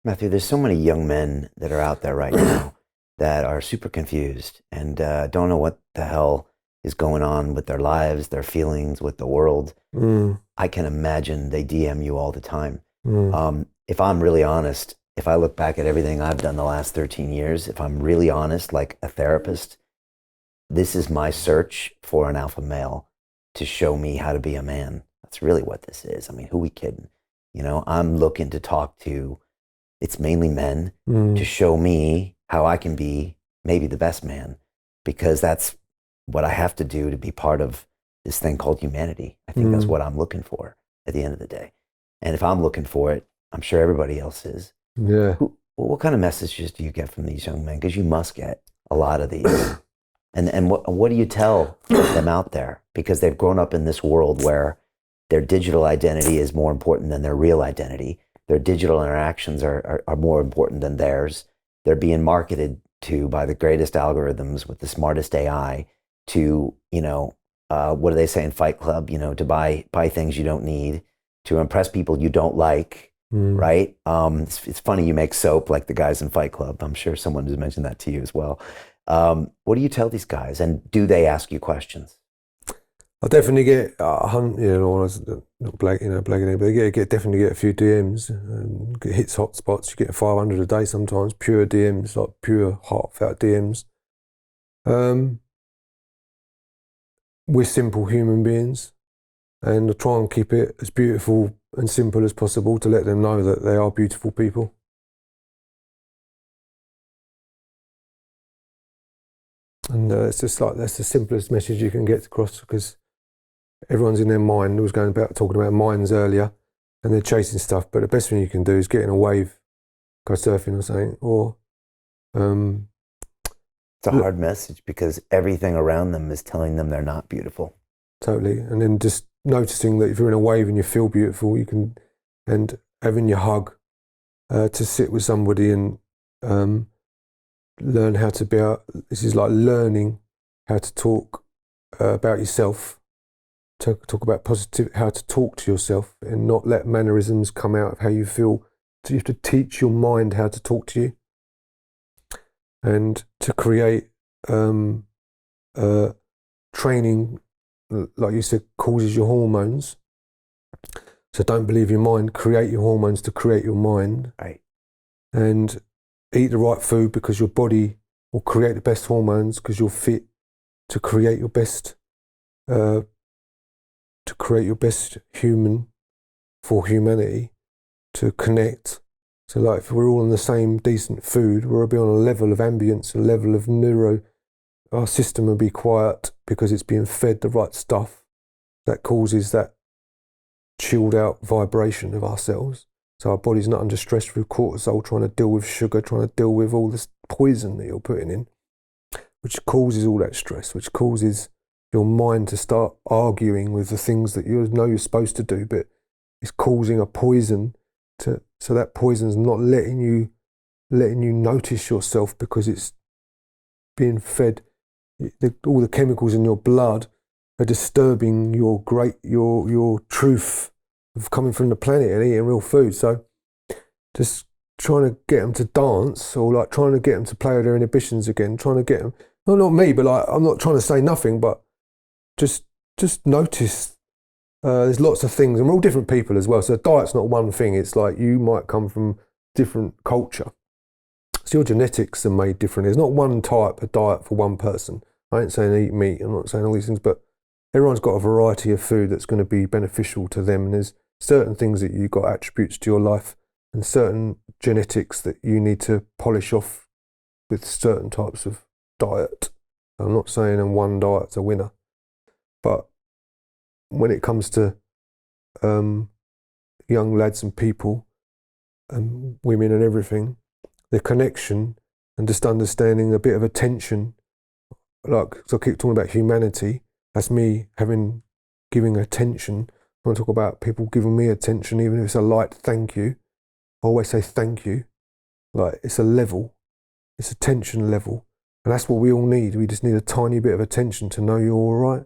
Matthew, there's so many young men that are out there right now that are super confused and don't know what the hell is going on with their lives, their feelings, with the world. Mm, I can imagine they DM you all the time. mm, If I'm really honest, if I look back at everything I've done the last 13 years, if I'm really honest, like a therapist, this is my search for an alpha male to show me how to be a man. That's really what this is. I mean, who we kidding? I'm looking to talk to, it's mainly men, to mm, show me how I can be maybe the best man, because that's what I have to do to be part of this thing called humanity. I think that's mm. what I'm looking for at the end of the day. And if I'm looking for it, I'm sure everybody else is. Yeah. What kind of messages do you get from these young men? Because you must get a lot of these. And what do you tell them out there? Because they've grown up in this world where their digital identity is more important than their real identity. Their digital interactions are more important than theirs. They're being marketed to by the greatest algorithms with the smartest AI to, what do they say in Fight Club? To buy things you don't need, to impress people you don't like, Mm. right? It's funny you make soap like the guys in Fight Club. I'm sure someone has mentioned that to you as well. What do you tell these guys, and do they ask you questions? I definitely get a hundred, not blagging it, but definitely get a few DMs and get hits hot spots. You get 500 a day sometimes, pure DMs, like pure heartfelt DMs. Um, we're simple human beings, and I try and keep it as beautiful and simple as possible to let them know that they are beautiful people. And it's just like that's the simplest message you can get across because everyone's in their mind. I was going about talking about minds earlier, and they're chasing stuff. But the best thing you can do is get in a wave, go surfing or something, or um, It's a look, hard message because everything around them is telling them they're not beautiful. totally. And then just noticing that if you're in a wave and you feel beautiful, you can, and having your hug to sit with somebody and um, learn how to be. This is like learning how to talk about yourself. To talk about positive, how to talk to yourself and not let mannerisms come out of how you feel. So you have to teach your mind how to talk to you and to create uh, training, like you said, causes your hormones. So don't believe your mind, create your hormones to create your mind Right. and eat the right food because your body will create the best hormones because you're fit to create your best, uh, human for humanity to connect. So like if we're all on the same decent food, we'll be on a level of ambience, a level of neuro, our system will be quiet because it's being fed the right stuff that causes that chilled out vibration of ourselves. So our body's not under stress through cortisol, trying to deal with sugar, trying to deal with all this poison that you're putting in, which causes all that stress, which causes your mind to start arguing with the things that you know you're supposed to do, but it's causing a poison so that poison's not letting you notice yourself because it's being fed. All the chemicals in your blood are disturbing your truth of coming from the planet and eating real food. So just trying to get them to dance or like trying to get them to play with their inhibitions again, trying to get them, well, not me, but like I'm not trying to say nothing, but just just notice there's lots of things, and we're all different people as well. So diet's not one thing. It's like you might come from different culture, so your genetics are made different. There's not one type of diet for one person. I ain't saying eat meat. I'm not saying all these things, but everyone's got a variety of food that's going to be beneficial to them. And there's certain things that you've got attributes to your life, and certain genetics that you need to polish off with certain types of diet. I'm not saying one diet's a winner, but when it comes to um, young lads and people and women and everything, the connection and just understanding a bit of attention. Like, so I keep talking about humanity. That's me giving attention. I want to talk about people giving me attention, even if it's a light thank you. I always say thank you. Like, it's a level, it's attention level. And that's what we all need. We just need a tiny bit of attention to know you're all right.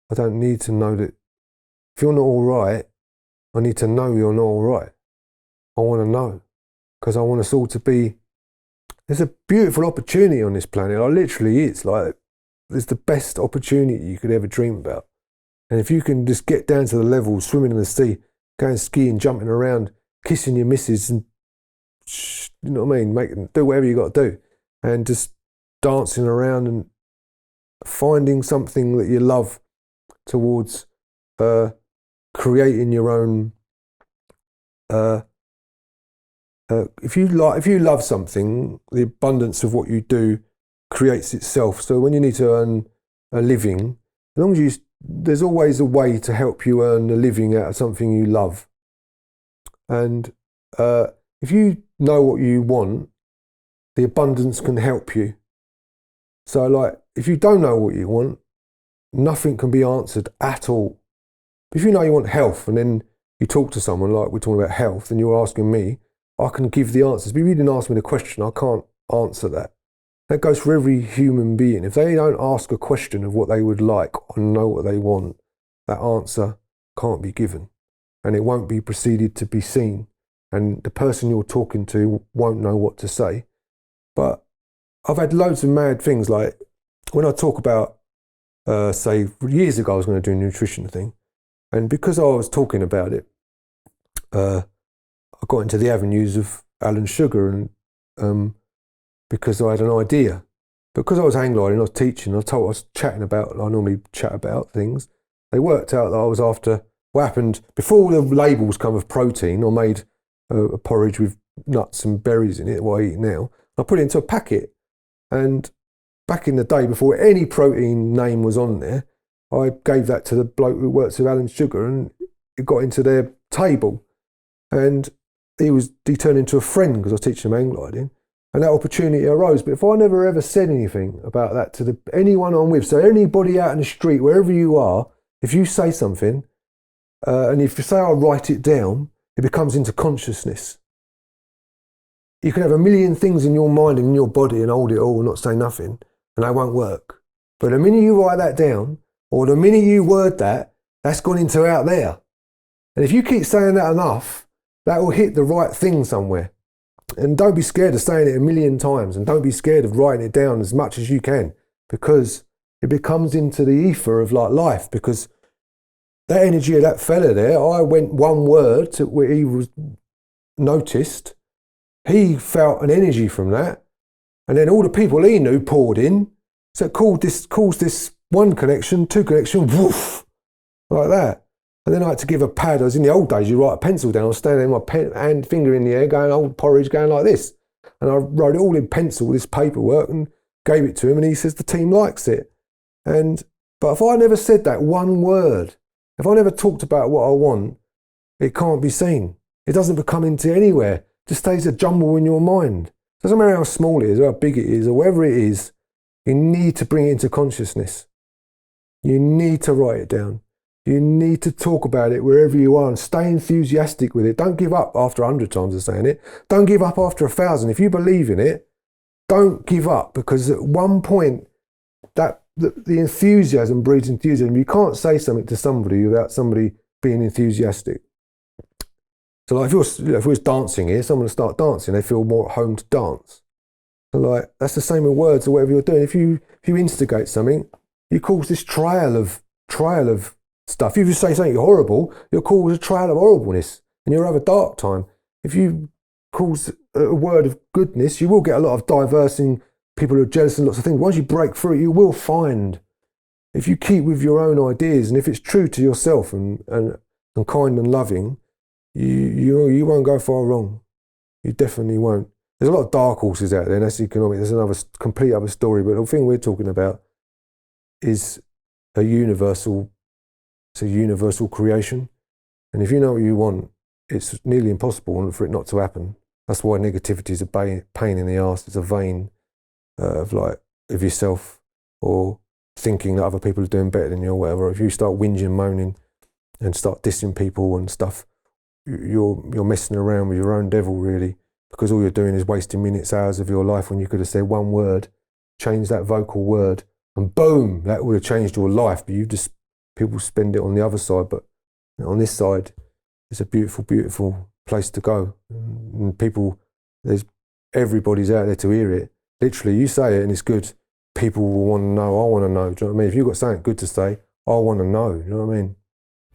I don't need to know that if you're not all right, I need to know you're not all right. I want to know. because I want us all to be. There's a beautiful opportunity on this planet. Like, literally, it's like it's the best opportunity you could ever dream about. And if you can just get down to the level, swimming in the sea, going skiing, jumping around, kissing your missus, and you know what I mean, do whatever you got to do, and just dancing around and finding something that you love towards creating your own. If you love something, the abundance of what you do creates itself. So when you need to earn a living, as long as there's always a way to help you earn a living out of something you love. And if you know what you want, the abundance can help you. So like, if you don't know what you want, nothing can be answered at all. But if you know you want health, and then you talk to someone, like we're talking about health, and you're asking me, I can give the answers. But if you didn't ask me the question, I can't answer that. That goes for every human being. If they don't ask a question of what they would like or know what they want, that answer can't be given. And it won't be proceeded to be seen. And the person you're talking to won't know what to say. But I've had loads of mad things, like when I talk about, say, years ago I was going to do a nutrition thing. And because I was talking about it, I got into the avenues of Alan Sugar, and because I had an idea. Because I was hang gliding, I was teaching, I was chatting about, I normally chat about things. They worked out that I was after what happened before the labels come of protein. I made a porridge with nuts and berries in it, what I eat now. I put it into a packet. And back in the day, before any protein name was on there, I gave that to the bloke who works with Alan Sugar, and it got into their table. And he turned into a friend because I was teaching him hang gliding, and that opportunity arose. But if I never ever said anything about that to anyone I'm with, so anybody out in the street, wherever you are, if you say something, and if you say I write it down, it becomes into consciousness. You can have a million things in your mind and in your body and hold it all and not say nothing, and that won't work. But the minute you write that down, or the minute you word that, that's gone into out there. And if you keep saying that enough, that will hit the right thing somewhere. And don't be scared of saying it a million times, and don't be scared of writing it down as much as you can, because it becomes into the ether of like life. Because that energy of that fella there, I went one word to where he was noticed, he felt an energy from that, and then all the people he knew poured in, so it caused this one connection, two connection, woof, like that. And then I had to give a pad. As in the old days, you write a pencil down, I was standing with my hand, finger in the air, going, old porridge, going like this. And I wrote it all in pencil, this paperwork, and gave it to him, and he says the team likes it. But if I never said that one word, if I never talked about what I want, it can't be seen. It doesn't become into anywhere. It just stays a jumble in your mind. It doesn't matter how small it is, or how big it is, or whatever it is, you need to bring it into consciousness. You need to write it down. You need to talk about it wherever you are and stay enthusiastic with it. Don't give up after 100 times of saying it. Don't give up after 1,000. If you believe in it, don't give up, because at one point, the enthusiasm breeds enthusiasm. You can't say something to somebody without somebody being enthusiastic. So like if it was dancing here, someone will start dancing, they feel more at home to dance. So like that's the same with words or whatever you're doing. If you instigate something, you cause this trial of stuff. If you say something horrible, you'll cause a trial of horribleness, and you'll have a dark time. If you cause a word of goodness, you will get a lot of diversing people who are jealous and lots of things. Once you break through it, you will find, if you keep with your own ideas, and if it's true to yourself and kind and loving, you won't go far wrong. You definitely won't. There's a lot of dark horses out there, and that's economic. There's another complete other story. But the thing we're talking about is a universal creation. And if you know what you want, it's nearly impossible for it not to happen. That's why negativity is a pain in the arse. It's a vein of yourself, or thinking that other people are doing better than you or whatever. If you start whinging, moaning, and start dissing people and stuff, you're messing around with your own devil, really, because all you're doing is wasting minutes, hours of your life when you could have said one word, changed that vocal word, and boom, that would have changed your life. But people spend it on the other side, but on this side, it's a beautiful, beautiful place to go. And people Everybody's out there to hear it. Literally, you say it and it's good. People will want to know. I want to know. Do you know what I mean? If you've got something good to say, I want to know. You know what I mean?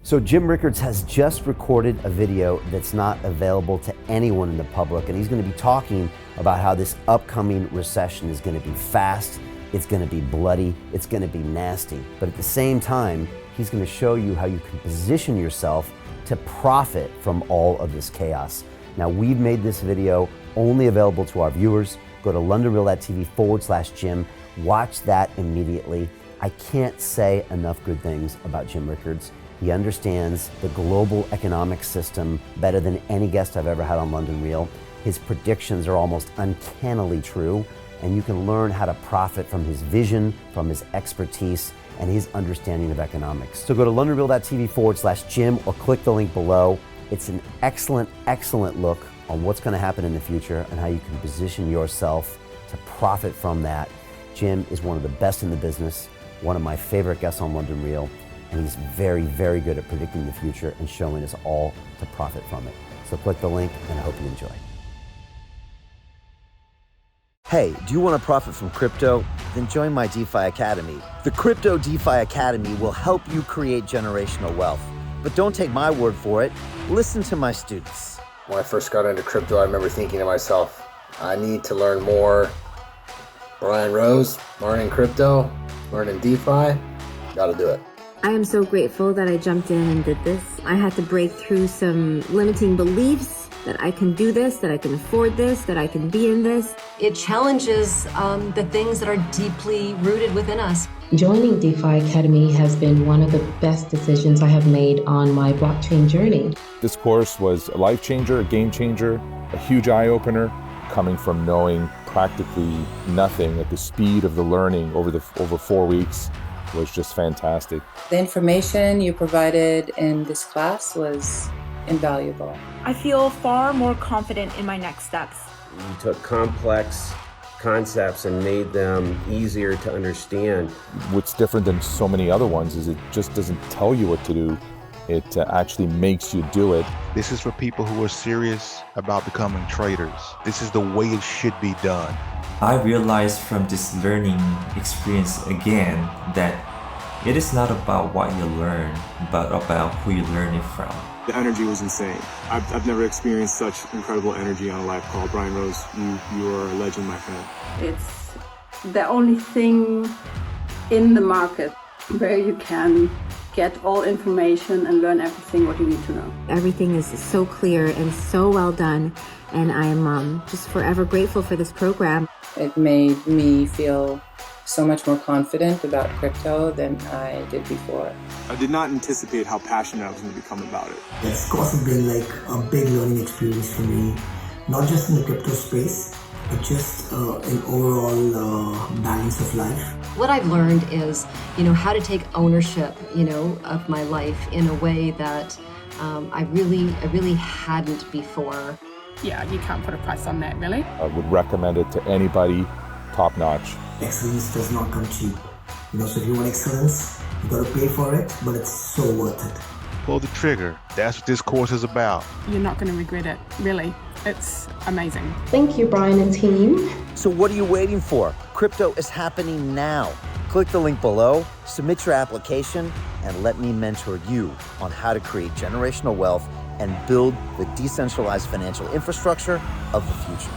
So Jim Rickards has just recorded a video that's not available to anyone in the public, and he's going to be talking about how this upcoming recession is going to be fast, it's going to be bloody, it's going to be nasty. But at the same time, he's going to show you how you can position yourself to profit from all of this chaos. Now, we've made this video only available to our viewers. Go to londonreal.tv/Jim. Watch that immediately. I can't say enough good things about Jim Rickards. He understands the global economic system better than any guest I've ever had on London Real. His predictions are almost uncannily true, and you can learn how to profit from his vision, from his expertise, and his understanding of economics. So go to londonreal.tv/Jim or click the link below. It's an excellent, excellent look on what's going to happen in the future and how you can position yourself to profit from that. Jim is one of the best in the business, one of my favorite guests on London Real, and he's very, very good at predicting the future and showing us all to profit from it. So click the link, and I hope you enjoy. Hey, do you want to profit from crypto? Then join my DeFi Academy. The Crypto DeFi Academy will help you create generational wealth. But don't take my word for it. Listen to my students. When I first got into crypto, I remember thinking to myself, I need to learn more. Brian Rose, learning crypto, learning DeFi, gotta do it. I am so grateful that I jumped in and did this. I had to break through some limiting beliefs that I can do this, that I can afford this, that I can be in this. It challenges the things that are deeply rooted within us. Joining DeFi Academy has been one of the best decisions I have made on my blockchain journey. This course was a life changer, a game changer, a huge eye-opener, coming from knowing practically nothing at the speed of the learning over 4 weeks was just fantastic. The information you provided in this class was invaluable. I feel far more confident in my next steps. You took complex concepts and made them easier to understand. What's different than so many other ones is it just doesn't tell you what to do. It actually makes you do it. This is for people who are serious about becoming traders. This is the way it should be done. I realized from this learning experience again that it is not about what you learn, but about who you learn it from. The energy was insane. I've never experienced such incredible energy on a live call. Brian Rose, you are a legend, my friend. It's the only thing in the market where you can get all information and learn everything what you need to know. Everything is so clear and so well done, and I am just forever grateful for this program. It made me feel so much more confident about crypto than I did before. I did not anticipate how passionate I was going to become about it. It's of course been like a big learning experience for me, not just in the crypto space, but just in overall balance of life. What I've learned is, how to take ownership, of my life in a way that I really hadn't before. Yeah, you can't put a price on that, really. I would recommend it to anybody, top notch. Excellence does not come cheap. So if you want excellence, you got to pay for it, but it's so worth it. Pull the trigger. That's what this course is about. You're not going to regret it, really. It's amazing. Thank you, Brian and team. So what are you waiting for? Crypto is happening now. Click the link below, submit your application, and let me mentor you on how to create generational wealth and build the decentralized financial infrastructure of the future.